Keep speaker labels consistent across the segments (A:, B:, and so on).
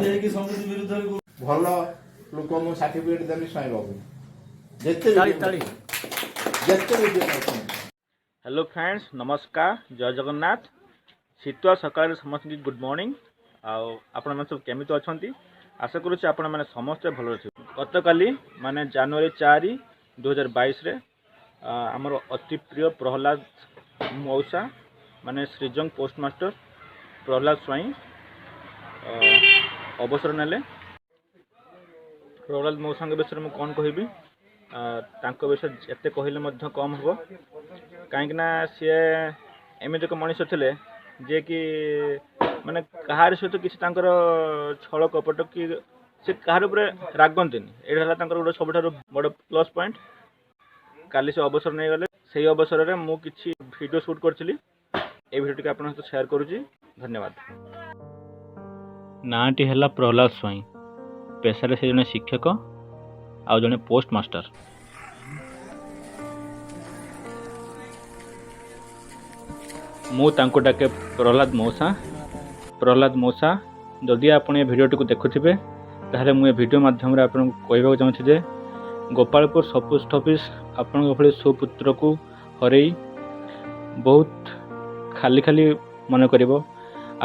A: ଭଲ ଲୋକ ମୁଁ ସାର୍ଟିଫିକେଟ୍ ଦେବି ସ୍ୱାଇଁ ବାବୁ
B: हेलो फ्रेंड्स नमस्कार जय जगन्नाथ शीतुआ सकाळ समस्त गुड मॉर्निंग आपण मैंने सब केमित अच्छा आशा करुच्चे आपण मैंने समस्ते भल अच्छे गत काली माने जनवरी 4 2022 रे आमर अति प्रिय प्रहलाद मौसा माने श्रीजंग पोस्टमास्टर प्रहलाद स्वाई अवसर नेले प्रहलाद मौसा विषय में कौन कहबी विषय एते कहले मध्य कम हम कहीं सी एमती एक मनीष थे जे कि माने कहार सहित किसी छल कपट कि से कहार उपर रागंती यहाँ गोटे सब बड़ प्लस पॉइंट काली से अवसर नहीं गले से अवसर में मु किछि वीडियो शूट करी ए वीडियो टी आप शेयर करुच्ची धन्यवाद। नाटी है प्रहलाद स्वाई पेशा से जड़े शिक्षक आउ जड़े पोस्ट मास्टर मु तांको डाके प्रहलाद मौसा जदि आप भिडियोटी को देखुवे ताहले मु वीडियो माध्यम रे आपन कहबा चाहूँ जे गोपालपुर सब पोस्ट ऑफिस आपण भली सुपुत्र को हरई बहुत खाली खाली मन करिवो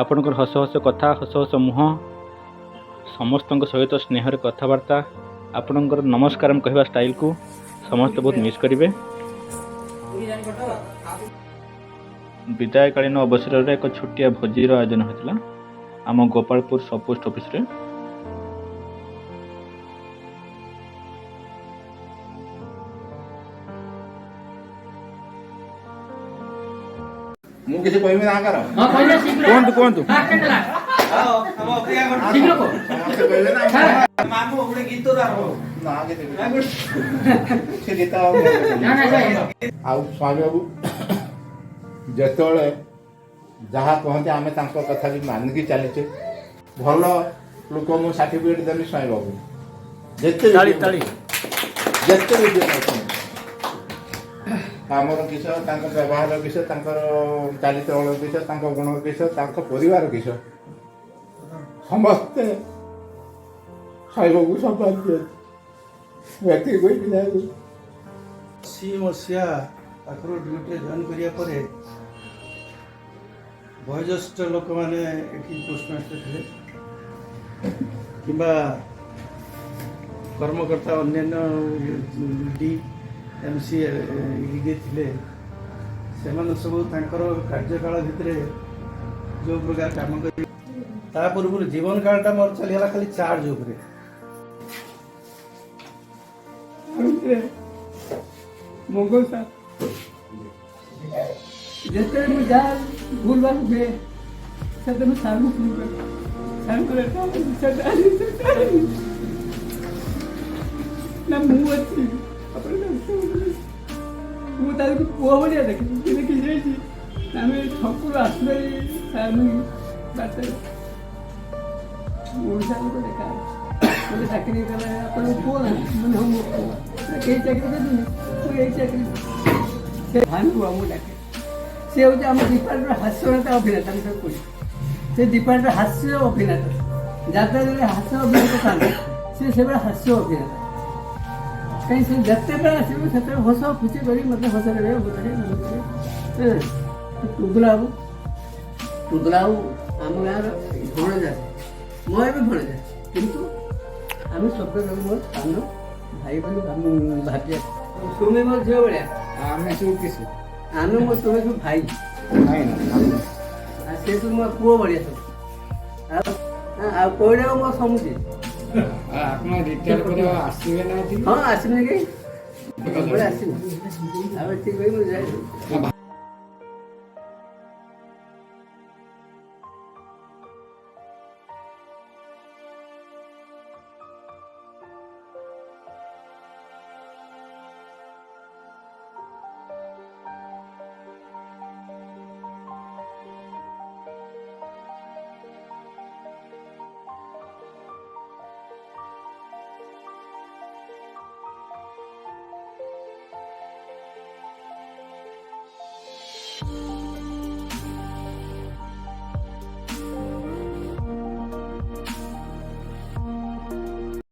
B: आपनकर हस हस कथा हस हस मुह समस्त सहित स्नेहर कथबार्ता आपनकर नमस्कार कहवा स्टाइल को समस्त बहुत मिस करेंगे। विदायकालीन अवसर में एक छोटिया भोजीर आयोजन होता आम गोपालपुर सब पोस्ट ऑफिस रे।
A: ମୁଁ କିଛି କହିବି ନା କାର
B: କୁହନ୍ତୁ
A: ଆଉ ସ୍ୱାମୀ ବାବୁ ଯେତେବେଳେ ଯାହା କହନ୍ତି ଆମେ ତାଙ୍କ କଥା ବି ମାନିକି ଚାଲିଛେ ଭଲ ଲୋକ ମୁଁ ସାର୍ଟିଫିକେଟ୍ ଦେବି ସ୍ୱାମୀ ବାବୁ ଯେତେ ଆମର କିସ ତାଙ୍କ ବ୍ୟବହାର କିସ ତାଙ୍କର ଚାଲିଚଳନ କିସ ତାଙ୍କ ଗୁଣ କିସ ତାଙ୍କ ପରିବାର କିସ ସମସ୍ତେ ଶୈବକୁ ସମ୍ପାଦ ବ୍ୟକ୍ତି କହିଥିଲା
C: 80 ମସିହା ପାଖରୁ ଡ୍ୟୁଟିରେ ଜଏନ୍ କରିବା ପରେ ବয়োଜ୍ୟେଷ୍ଠ ଲୋକମାନେ ଏଠି ପୋଷ୍ଟମାଷ୍ଟର ଥିଲେ କିମ୍ବା କର୍ମକର୍ତ୍ତା ଅନ୍ୟାନ୍ୟ ଡି एमसी ईडी थे से सब कार्यकाल भितर जो प्रकार कम कर पूर्व जीवन कालटा मोर चलीगला खाली चार्ज उपरे
D: मंगल सार जिते जा भूल बात हुए से सार ना मुँह अच्छी मुझे पुआ भाया देखी आम छकु आसवे बात ओडा लोग देखा मतलब चाकरी कला आप पुआ ना मैंने हम पुआ कई चाकरी देनी मुझे चाकरी भानु बुआ मुझे डाके सी हूँ आम डिपार्टमेंट हास्यता अभिनेता सब कह से डिपार्टमेंट हास्य अभिनेता जहाँ हास्य अभिनेता था सी से हास्य अभिनेता कहीं से जते पे आसो से हस खुशी कर मतलब हस टुगुला बाबू आम गाँव भणजा मोर भी भणजा किंतु आम सब मोर सान भाई भाई भाभी सुमी मोर झील भाया आम सब किस आम मो तुम्हें सब भाई से सब मो पुओ भाया सब कईटा मो समुझे
E: ଆପଣ ରିଟାୟାର ପରେ ଆସିବେ ନା
D: हाँ आसने कहीं आसने ठीक है